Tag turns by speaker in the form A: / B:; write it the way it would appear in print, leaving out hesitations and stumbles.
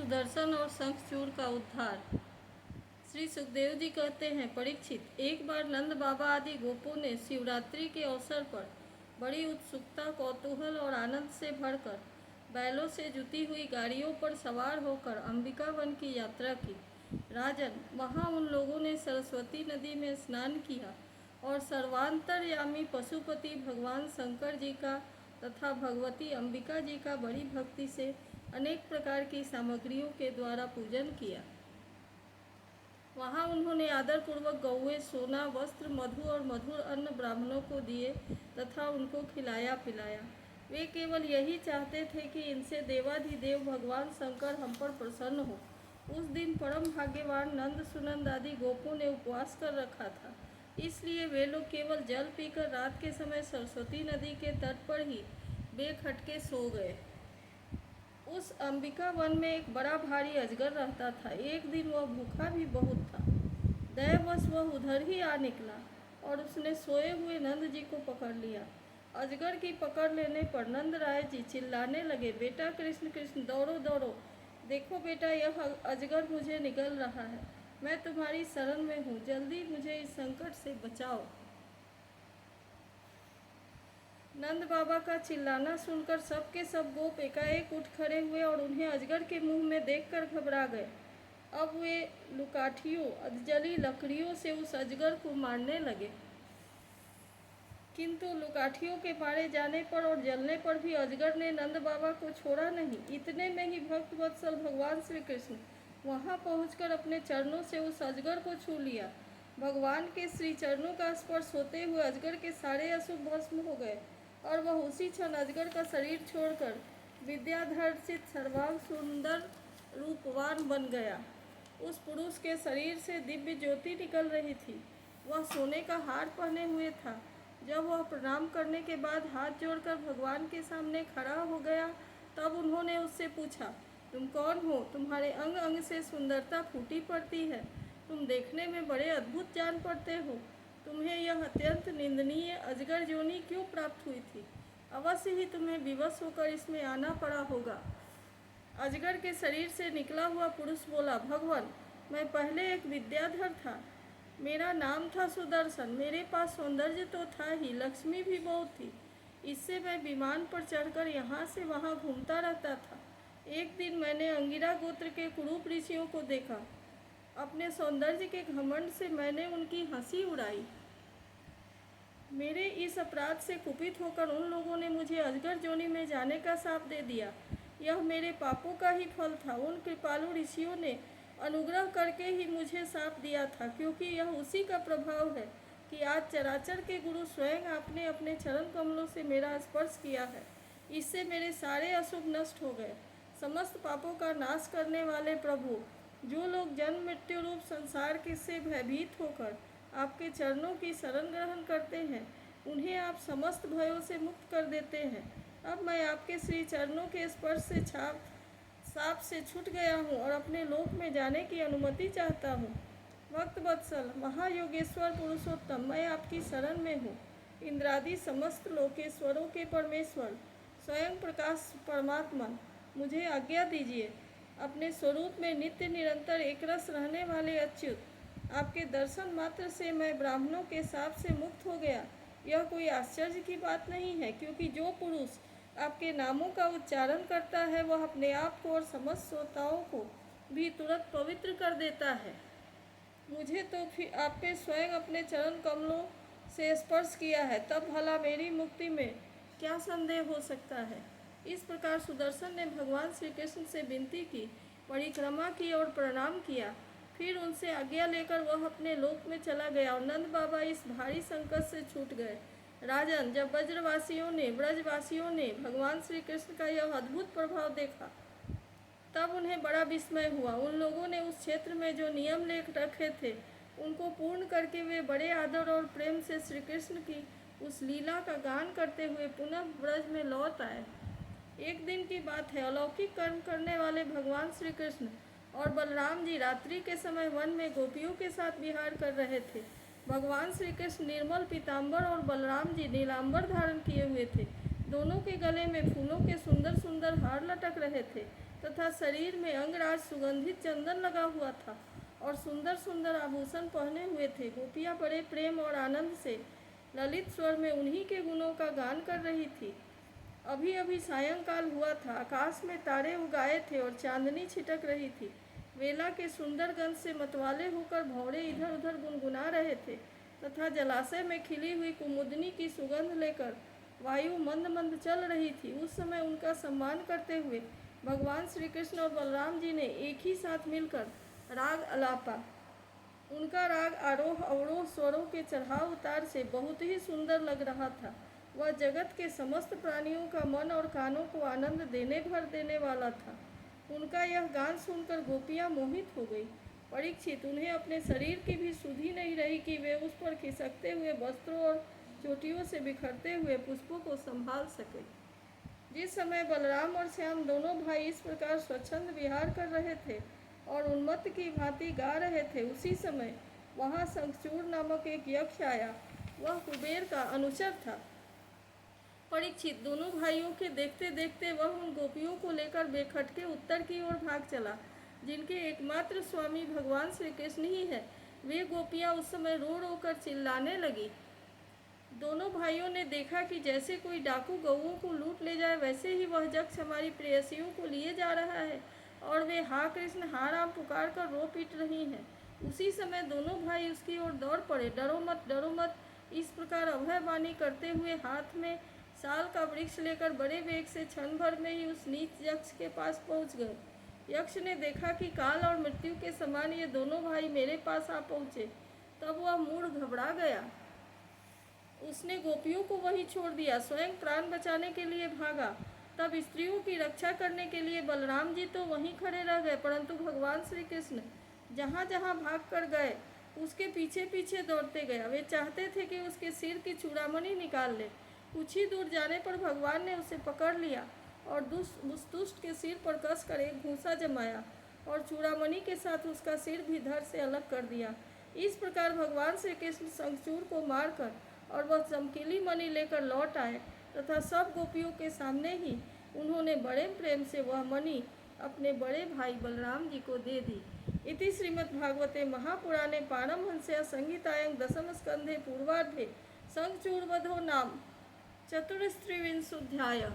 A: सुदर्शन और शंखचूड़ का उद्धार। श्री सुखदेव जी कहते हैं, परीक्षित, एक बार नंद बाबा आदि गोपों ने शिवरात्रि के अवसर पर बड़ी उत्सुकता, कौतूहल और आनंद से भरकर बैलों से जुती हुई गाड़ियों पर सवार होकर अंबिका वन की यात्रा की। राजन, वहाँ उन लोगों ने सरस्वती नदी में स्नान किया और सर्वांतर्यामी पशुपति भगवान शंकर जी का तथा भगवती अंबिका जी का बड़ी भक्ति से अनेक प्रकार की सामग्रियों के द्वारा पूजन किया। वहाँ उन्होंने आदरपूर्वक गौएं, सोना, वस्त्र, मधु और मधुर अन्न ब्राह्मणों को दिए तथा उनको खिलाया पिलाया। वे केवल यही चाहते थे कि इनसे देवाधिदेव भगवान शंकर हम पर प्रसन्न हो। उस दिन परम भाग्यवान नंद, सुनंद आदि गोपों ने उपवास कर रखा था, इसलिए वे लोग केवल जल पीकर रात के समय सरस्वती नदी के तट पर ही बेखटके सो गए। उस अंबिका वन में एक बड़ा भारी अजगर रहता था। एक दिन वह भूखा भी बहुत था। दैववश वह उधर ही आ निकला और उसने सोए हुए नंद जी को पकड़ लिया। अजगर की पकड़ लेने पर नंद राय जी चिल्लाने लगे, बेटा कृष्ण कृष्ण, दौड़ो दौड़ो, देखो बेटा, यह अजगर मुझे निगल रहा है। मैं तुम्हारी शरण में हूँ, जल्दी मुझे इस संकट से बचाओ। नंद बाबा का चिल्लाना सुनकर सब के सब गोप एकाएक उठ खड़े हुए और उन्हें अजगर के मुंह में देखकर घबरा गए। अब वे लुकाठियों, जली लकड़ियों से उस अजगर को मारने लगे, किंतु लुकाठियों के मारे जाने पर और जलने पर भी अजगर ने नंद बाबा को छोड़ा नहीं। इतने में ही भक्त वत्सल भगवान श्री कृष्ण वहां पहुंचकर अपने चरणों से उस अजगर को छू लिया। भगवान के श्री चरणों का स्पर्श होते हुए अजगर के सारे अशुभ भस्म हो गए और वह उसी क्षण अजगर का शरीर छोड़कर विद्याधर्षित सर्वांग सुंदर रूपवान बन गया। उस पुरुष के शरीर से दिव्य ज्योति निकल रही थी। वह सोने का हार पहने हुए था। जब वह प्रणाम करने के बाद हाथ जोड़कर भगवान के सामने खड़ा हो गया, तब उन्होंने उससे पूछा, तुम कौन हो? तुम्हारे अंग अंग से सुंदरता फूटी पड़ती है। तुम देखने में बड़े अद्भुत जान पड़ते हो। तुम्हें यह अत्यंत निंदनीय अजगर योनि क्यों प्राप्त हुई थी? अवश्य ही तुम्हें विवश होकर इसमें आना पड़ा होगा। अजगर के शरीर से निकला हुआ पुरुष बोला, भगवान, मैं पहले एक विद्याधर था। मेरा नाम था सुदर्शन। मेरे पास सौंदर्य तो था ही, लक्ष्मी भी बहुत थी। इससे मैं विमान पर चढ़कर यहाँ से वहाँ घूमता रहता था। एक दिन मैंने अंगिरा गोत्र के कुरूप ऋषियों को देखा। अपने सौंदर्य के घमंड से मैंने उनकी हंसी उड़ाई। मेरे इस अपराध से कुपित होकर उन लोगों ने मुझे अजगर योनि में जाने का शाप दे दिया। यह मेरे पापों का ही फल था। उन कृपालु ऋषियों ने अनुग्रह करके ही मुझे शाप दिया था, क्योंकि यह उसी का प्रभाव है कि आज चराचर के गुरु स्वयं आपने अपने चरण कमलों से मेरा स्पर्श किया है। इससे मेरे सारे अशुभ नष्ट हो गए। समस्त पापों का नाश करने वाले प्रभु, जो लोग जन्म मृत्यु रूप संसार के से भयभीत होकर आपके चरणों की शरण ग्रहण करते हैं, उन्हें आप समस्त भयों से मुक्त कर देते हैं। अब मैं आपके श्री चरणों के स्पर्श से साप से छूट गया हूँ और अपने लोक में जाने की अनुमति चाहता हूँ। भक्त वत्सल, महायोगेश्वर पुरुषोत्तम, मैं आपकी शरण में हूँ। इंद्रादि समस्त लोकेश्वरों के परमेश्वर, स्वयं प्रकाश परमात्मा, मुझे आज्ञा दीजिए। अपने स्वरूप में नित्य निरंतर एकरस रहने वाले अच्युत, आपके दर्शन मात्र से मैं ब्राह्मणों के शाप से मुक्त हो गया। यह कोई आश्चर्य की बात नहीं है, क्योंकि जो पुरुष आपके नामों का उच्चारण करता है, वह अपने आप को और समस्त श्रोताओं को भी तुरंत पवित्र कर देता है। मुझे तो फिर आपने स्वयं अपने चरण कमलों से स्पर्श किया है, तब भला मेरी मुक्ति में क्या संदेह हो सकता है? इस प्रकार सुदर्शन ने भगवान श्री कृष्ण से विनती की, परिक्रमा की और प्रणाम किया। फिर उनसे आज्ञा लेकर वह अपने लोक में चला गया और नंद बाबा इस भारी संकट से छूट गए। राजन, जब ब्रजवासियों ने भगवान श्री कृष्ण का यह अद्भुत प्रभाव देखा, तब उन्हें बड़ा विस्मय हुआ। उन लोगों ने उस क्षेत्र में जो नियम लेख रखे थे, उनको पूर्ण करके वे बड़े आदर और प्रेम से श्री कृष्ण की उस लीला का गान करते हुए पुनः ब्रज में लौट आए। एक दिन की बात है, अलौकिक कर्म करने वाले भगवान श्री कृष्ण और बलराम जी रात्रि के समय वन में गोपियों के साथ विहार कर रहे थे। भगवान श्री कृष्ण निर्मल पीताम्बर और बलराम जी नीलांबर धारण किए हुए थे। दोनों के गले में फूलों के सुंदर सुंदर हार लटक रहे थे। तथा शरीर में अंगराज सुगंधित चंदन लगा हुआ था और सुंदर सुंदर आभूषण पहने हुए थे। गोपियाँ बड़े प्रेम और आनंद से ललित स्वर में उन्हीं के गुणों का गान कर रही थी। अभी अभी सायंकाल हुआ था, आकाश में तारे उगाए थे और चांदनी छिटक रही थी। वेला के सुंदर गंध से मतवाले होकर भौरे इधर उधर गुनगुना रहे थे तथा जलाशय में खिली हुई कुमुदनी की सुगंध लेकर वायु मंद मंद चल रही थी। उस समय उनका सम्मान करते हुए भगवान श्री कृष्ण और बलराम जी ने एक ही साथ मिलकर राग अलापा। उनका राग आरोह अवरोह स्वरों के चढ़ाव उतार से बहुत ही सुंदर लग रहा था। वह जगत के समस्त प्राणियों का मन और कानों को आनंद भर देने वाला था। उनका यह गान सुनकर गोपियाँ मोहित हो गई। परीक्षित, उन्हें अपने शरीर की भी सुधि नहीं रही कि वे उस पर खिसकते हुए वस्त्रों और चोटियों से बिखरते हुए पुष्पों को संभाल सके। जिस समय बलराम और श्याम दोनों भाई इस प्रकार स्वच्छंद विहार कर रहे थे और उन्मत्त की भांति गा रहे थे, उसी समय वहाँ शंखचूड़ नामक एक यक्ष आया। वह कुबेर का अनुचर था। परीक्षित, दोनों भाइयों के देखते देखते वह उन गोपियों को लेकर बेखटके उत्तर की ओर भाग चला, जिनके एकमात्र स्वामी भगवान श्री कृष्ण ही है। वे गोपियाँ उस समय रो रो कर चिल्लाने लगी। दोनों भाइयों ने देखा कि जैसे कोई डाकू गौओं को लूट ले जाए, वैसे ही वह यक्ष हमारी प्रेयसियों को लिए जा रहा है और वे हा कृष्ण हा राम पुकार कर रो पीट रही हैं। उसी समय दोनों भाई उसकी ओर दौड़ पड़े। डरो मत, इस प्रकार अभय वाणी करते हुए हाथ में साल का वृक्ष लेकर बड़े वेग से क्षण भर में ही उस नीच यक्ष के पास पहुंच गए। यक्ष ने देखा कि काल और मृत्यु के समान ये दोनों भाई मेरे पास आ पहुंचे, तब वह मूढ़ घबरा गया। उसने गोपियों को वहीं छोड़ दिया, स्वयं प्राण बचाने के लिए भागा। तब स्त्रियों की रक्षा करने के लिए बलराम जी तो वहीं खड़े रह गए, परंतु भगवान श्री कृष्ण जहाँ जहाँ भाग कर गए उसके पीछे पीछे दौड़ते गया। वे चाहते थे कि उसके सिर की चूड़ामणि निकाल ले। कुछ ही दूर जाने पर भगवान ने उसे पकड़ लिया और उस दुष्ट के सिर पर कसकर एक घूंसा जमाया और चूड़ामणि के साथ उसका सिर भी धड़ से अलग कर दिया। इस प्रकार भगवान श्री कृष्ण शंखचूड़ को मारकर और वह चमकीली मणि लेकर लौट आए तथा सब गोपियों के सामने ही उन्होंने बड़े प्रेम से वह मणि अपने बड़े भाई बलराम जी को दे दी। इति श्रीमद्भागवते महापुराणे पारमहंस्यां संहितायां दशम स्कंधे पूर्वार्धे शंखचूड़वधो नाम चतुस्त्रिंशोऽध्यायः।